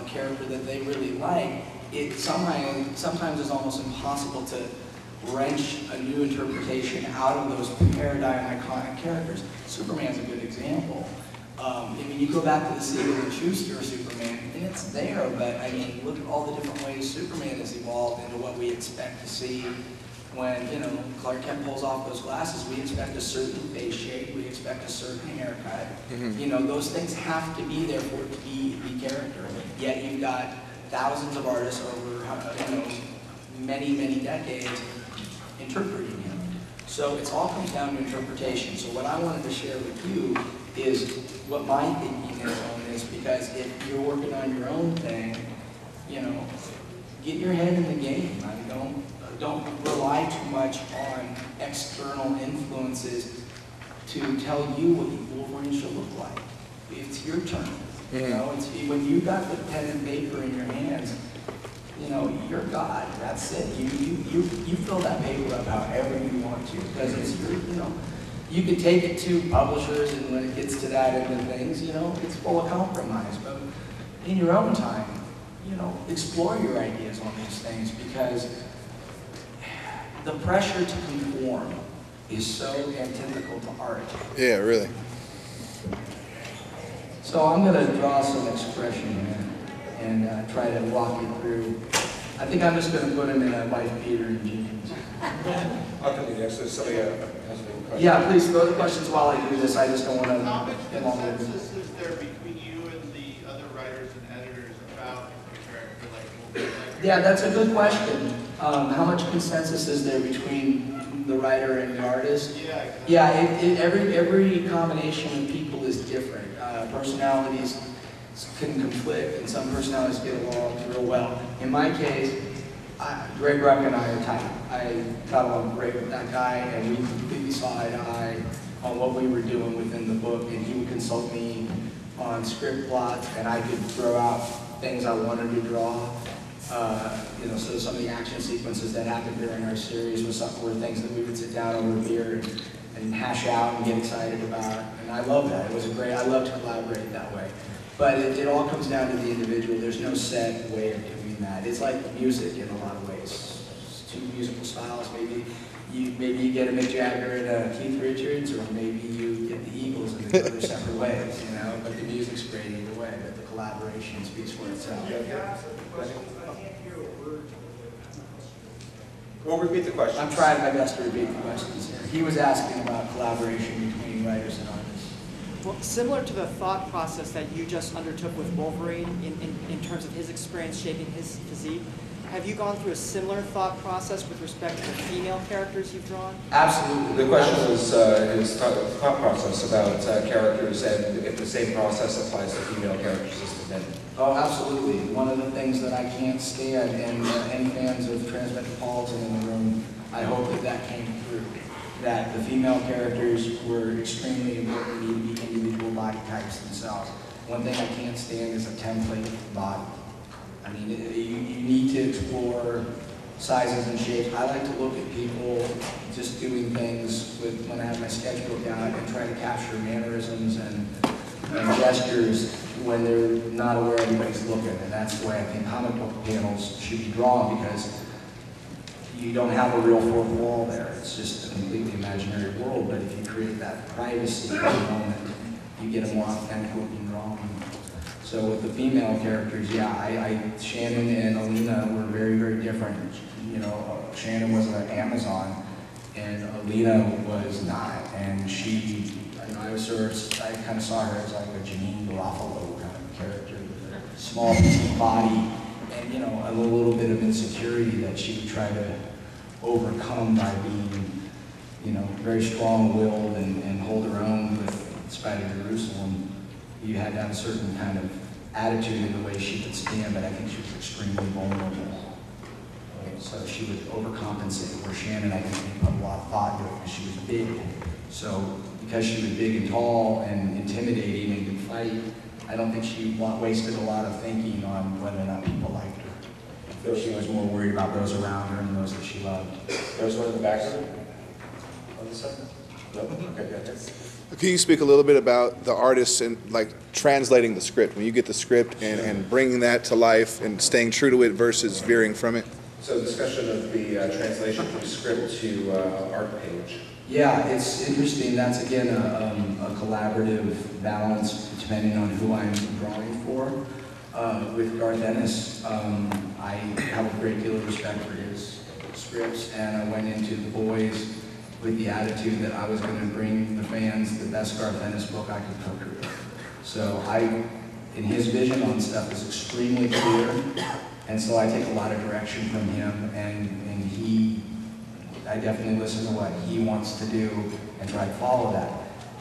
character that they really like, it sometimes is almost impossible to wrench a new interpretation out of those paradigm iconic characters. Superman's a good example. I mean, you go back to the Siegel and Schuster Superman, and it's there, but I mean, look at all the different ways Superman has evolved into what we expect to see when, you know, Clark Kent pulls off those glasses. We expect a certain face shape, we expect a certain haircut. You know, those things have to be there for it to be character. Yet you've got thousands of artists over, you know, many, many decades interpreting him. So it all comes down to interpretation. So what I wanted to share with you is what my thinking is on this, because if you're working on your own thing, you know, get your head in the game. I mean, don't rely too much on external influences to tell you what Wolverine should look like. It's your turn. You know, it's when you got the pen and paper in your hands. You know, you're God. That's it. You fill that paper up however you want to, because it's your, you know. You could take it to publishers, and when it gets to that end of things, you know, it's full of compromise. But in your own time, you know, explore your ideas on these things, because the pressure to conform is so antithetical to art. Yeah, really. So I'm going to draw some expression here and try to walk you through. I think I'm just going to put him in a white Peter and jeans. I'll come to you next. So somebody has a question. Yeah, please throw the questions while I do this. I just don't want to. How much consensus is there between you and the other writers and editors about a character like Wolverine? Yeah, that's a good question. How much consensus is there between the writer and the artist? Yeah, exactly. Yeah, every combination of people is different. Personalities can conflict, and some personalities get along real well. In my case, Greg Ruck and I are tight. I got along great with that guy, and we completely saw eye to eye on what we were doing within the book, and he would consult me on script plots, and I could throw out things I wanted to draw. You know, so some of the action sequences that happened during our series were things that we would sit down over a beer and hash out and get excited about, and I love that. It was I love to collaborate that way. But it all comes down to the individual. There's no set way of doing that. It's like music in a lot of ways. It's two musical styles. Maybe you get a Mick Jagger and a Keith Richards, or maybe you get the Eagles and they go their separate ways. You know, but the music's great either way. But the collaboration speaks for itself. Well, repeat the question. I'm trying my best to repeat the questions here. He was asking about collaboration between writers and artists. Well, similar to the thought process that you just undertook with Wolverine in terms of his experience shaping his physique, have you gone through a similar thought process with respect to the female characters you've drawn? Absolutely. The question was his thought process about characters, and if the same process applies to female characters as to men. Oh, absolutely. One of the things that I can't stand, and any fans of Transmetropolitan in the room, I hope that came through, that the female characters were extremely important, need to be individual body types themselves. One thing I can't stand is a template body. I mean, you need to explore sizes and shapes. I like to look at people just doing things when I have my sketchbook out and try to capture mannerisms and gestures when they're not aware anybody's looking. And that's the way I think comic book panels should be drawn, because you don't have a real fourth wall there. It's just a completely imaginary world. But if you create that privacy in the moment, you get a more authentic looking drawing. So with the female characters, yeah, Shannon and Alina were very, very different. You know, Shannon was an Amazon, and Alina was not. And she, you know, I kind of saw her as like a Janine Garofalo kind of character, with a small, petite body, and, you know, a little bit of insecurity that she would try to overcome by being, you know, very strong-willed and hold her own with Spider Jerusalem. You had to have a certain kind of attitude in the way she could stand, but I think she was extremely vulnerable. So she would overcompensate, where Shannon, I think, they put a lot of thought into it because she was big. So because she was big and tall and intimidating and could fight, I don't think she wasted a lot of thinking on whether or not people liked her. So she was more worried about those around her and those that she loved. There was one in the back room? On this side? No? Okay, good. Can you speak a little bit about the artists and like translating the script, when you get the script and bringing that to life and staying true to it versus veering from it? So discussion of the translation from script to art page. Yeah, it's interesting. That's again a collaborative balance depending on who I'm drawing for. With Garth Ennis, I have a great deal of respect for his scripts, and I went into The Boys with the attitude that I was going to bring the fans the best Garth Ennis book I could procure. So in his vision on stuff is extremely clear, and so I take a lot of direction from him, and I definitely listen to what he wants to do and try to follow that.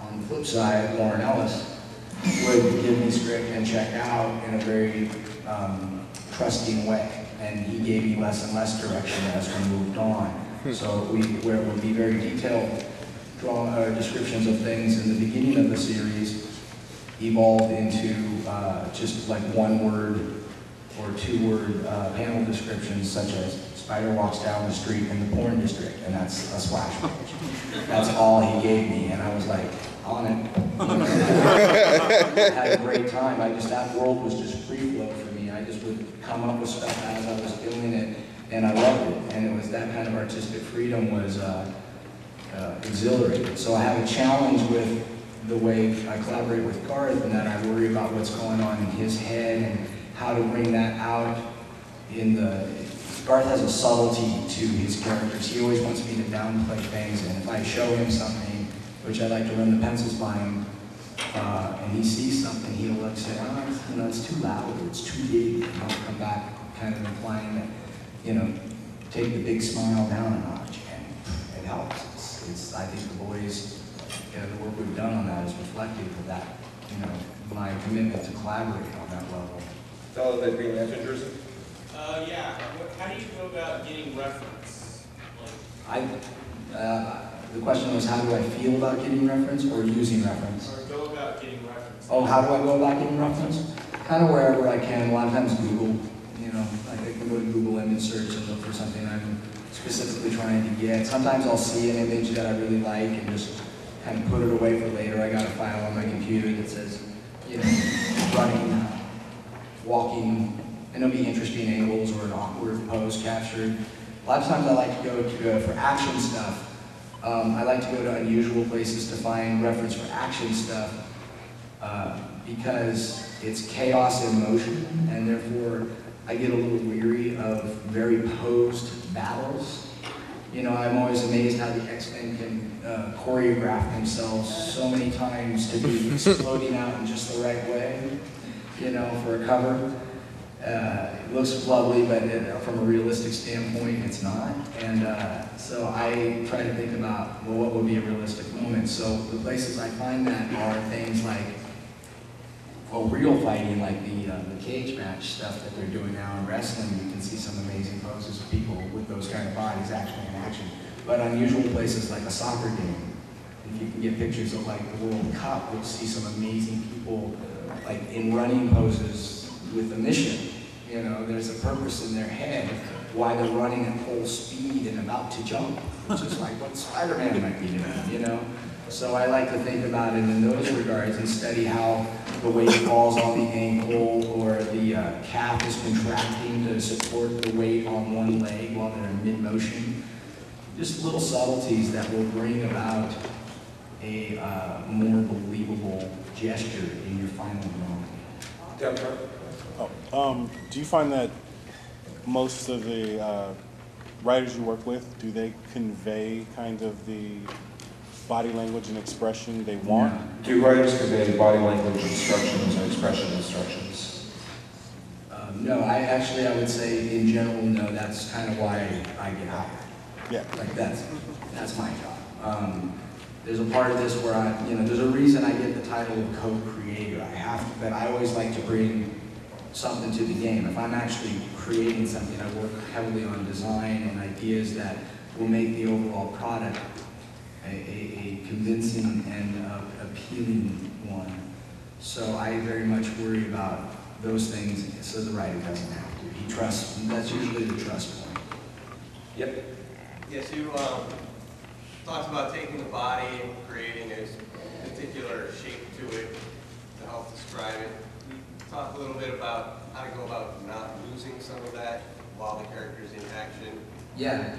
On the flip side, Warren Ellis would give me script and check out in a very trusting way, and he gave me less and less direction as we moved on. So where it would be very detailed descriptions of things in the beginning of the series evolved into just like one-word or two-word panel descriptions, such as Spider walks down the street in the porn district, and that's a splash page. That's all he gave me, and I was like, on it. I had a great time. That world was just free flow for me. I just would come up with stuff as I was doing it, and I loved it. And it was that kind of artistic freedom was exhilarating. So I have a challenge with the way I collaborate with Garth, and that I worry about what's going on in his head and how to bring that out in the... Garth has a subtlety to his characters. He always wants me to downplay things, and if I show him something, which I like to run the pencils by him, and he sees something, he'll like say, oh, it's too loud, or it's too big, and I'll come back kind of implying that, take the big smile down a notch, and it helps. I think The Boys, the work we've done on that is reflective of that, my commitment to collaborate on that level. Fellow that Green Lantern jersey? Yeah. How do you go about getting reference? The question was, how do I feel about getting reference or using reference? Or go about getting reference? Oh, how do I go about getting reference? Kind of wherever I can. A lot of times Google, I can go to Google image search and look for something I'm specifically trying to get. Sometimes I'll see an image that I really like and just kind of put it away for later. I got a file on my computer that says, running, walking, and it'll be interesting angles or an awkward pose captured. A lot of times I like to go for action stuff. I like to go to unusual places to find reference for action stuff because it's chaos in motion, and therefore I get a little weary of very posed battles. I'm always amazed how the X-Men can choreograph themselves so many times to be exploding out in just the right way, for a cover. It looks lovely, but from a realistic standpoint, it's not. And so I try to think about, well, what would be a realistic moment? So the places I find that are things like, real fighting, like the cage match stuff that they're doing now in wrestling. You can see some amazing poses of people with those kind of bodies actually in action. But unusual places like a soccer game, if you can get pictures of like the World Cup, you'll see some amazing people like in running poses with a mission. There's a purpose in their head why they're running at full speed and about to jump, which is like what Spider-Man might be doing, So I like to think about it in those regards and study how the weight falls on the ankle or the calf is contracting to support the weight on one leg while they're in mid-motion. Just little subtleties that will bring about a more believable gesture in your final moment. Deborah? Do you find that most of the writers you work with, do they convey kind of the body language and expression they want? Yeah. Do writers convey body language instructions or expression instructions? No, I would say in general, no. That's kind of why I get hired. Yeah. Like that's my job. There's a part of this where there's a reason I get the title of co-creator. I have to, but I always like to bring something to the game. If I'm actually creating something, I work heavily on design and ideas that will make the overall product a convincing and appealing one. So I very much worry about those things so the writer doesn't have to. He trusts, that's usually the trust point. Yep. Yes, you talked about taking the body and creating a particular shape to it to help describe it. Can you talk a little bit about how to go about not losing some of that while the character is in action? Yeah.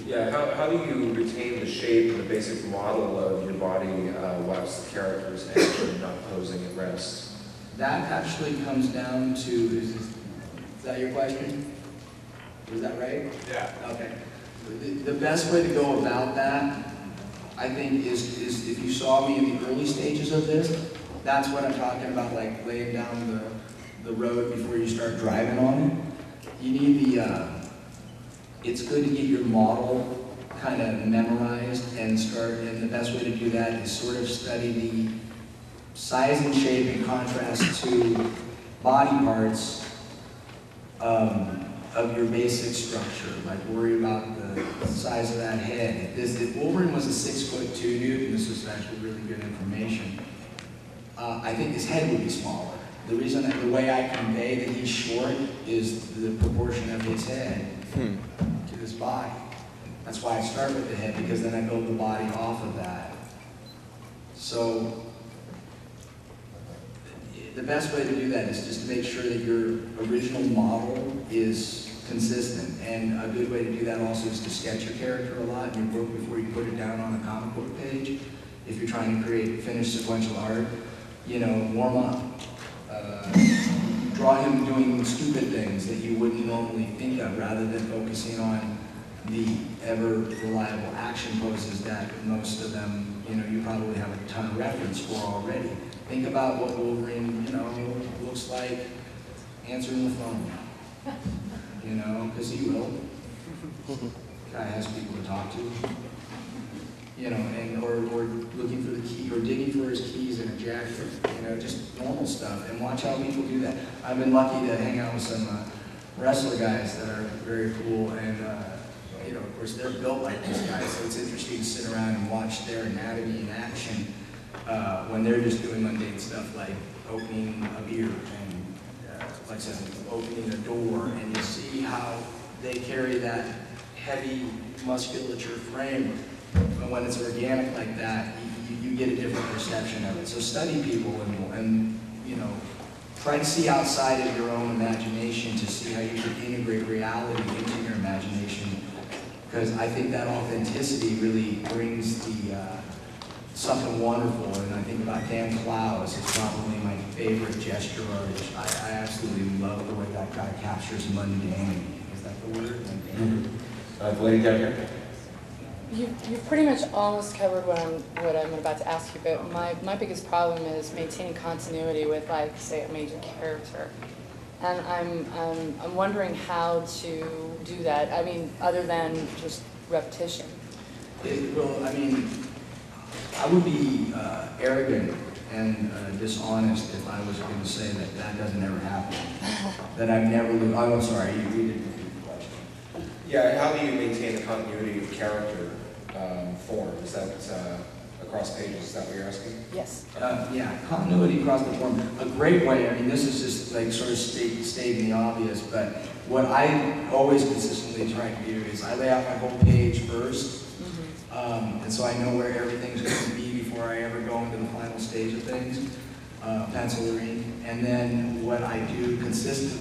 Yeah, how do you retain the shape and the basic model of your body whilst the character is actually not posing at rest? That actually comes down to, is that your question? Was that right? Yeah. Okay. The best way to go about that, I think, is if you saw me in the early stages of this, that's what I'm talking about, like laying down the road before you start driving on it. You need it's good to get your model kind of memorized and the best way to do that is sort of study the size and shape in contrast to body parts of your basic structure. Like worry about the size of that head. If Wolverine was a 6'2" dude, and this is actually really good information, I think his head would be smaller. The reason that the way I convey that he's short is the proportion of his head to his body. That's why I start with the head, because then I build the body off of that. So the best way to do that is just to make sure that your original model is consistent. And a good way to do that also is to sketch your character a lot in your book before you put it down on a comic book page. If you're trying to create finished sequential art, you know, warm up. Draw him doing stupid things that you wouldn't normally think of, rather than focusing on the ever reliable action poses that most of them, you know, you probably have a ton of reference for already. Think about what Wolverine, you know, looks like answering the phone, you know, because he will. Guy has people to talk to, you know, and or looking for the key, or digging for his keys in a jacket, you know, just normal stuff. And watch how people do that. I've been lucky to hang out with some wrestler guys that are very cool, and you know, of course, they're built like these guys, so it's interesting to sit around and watch their anatomy in action when they're just doing mundane stuff like opening a beer and, like I said, opening a door, and you see how they carry that heavy musculature frame. But when it's organic like that, you get a different perception of it. So study people and you know, try to see outside of your own imagination to see how you can integrate reality into your imagination. Because I think that authenticity really brings the something wonderful. And I think about Dan Clowes is probably my favorite gesture artist. I absolutely love the way that guy captures mundane. Is that the word? Mundane. The lady down here. You've pretty much almost covered what I'm about to ask you, but my biggest problem is maintaining continuity with, like, say, a major character. And I'm wondering how to do that. I mean, other than just repetition. Well, I mean, I would be arrogant and dishonest if I was going to say that that doesn't ever happen. That I've never lived. Oh, I'm sorry, you didn't repeat the question. Yeah, how do you maintain the continuity of character form? Is that across pages? Is that what you're asking? Yes. Yeah, continuity across the form. A great way, I mean, this is just like sort of stating the obvious, but what I always consistently try to do is I lay out my whole page first, and so I know where everything's going to be before I ever go into the final stage of things, penciling, and then what I do consistently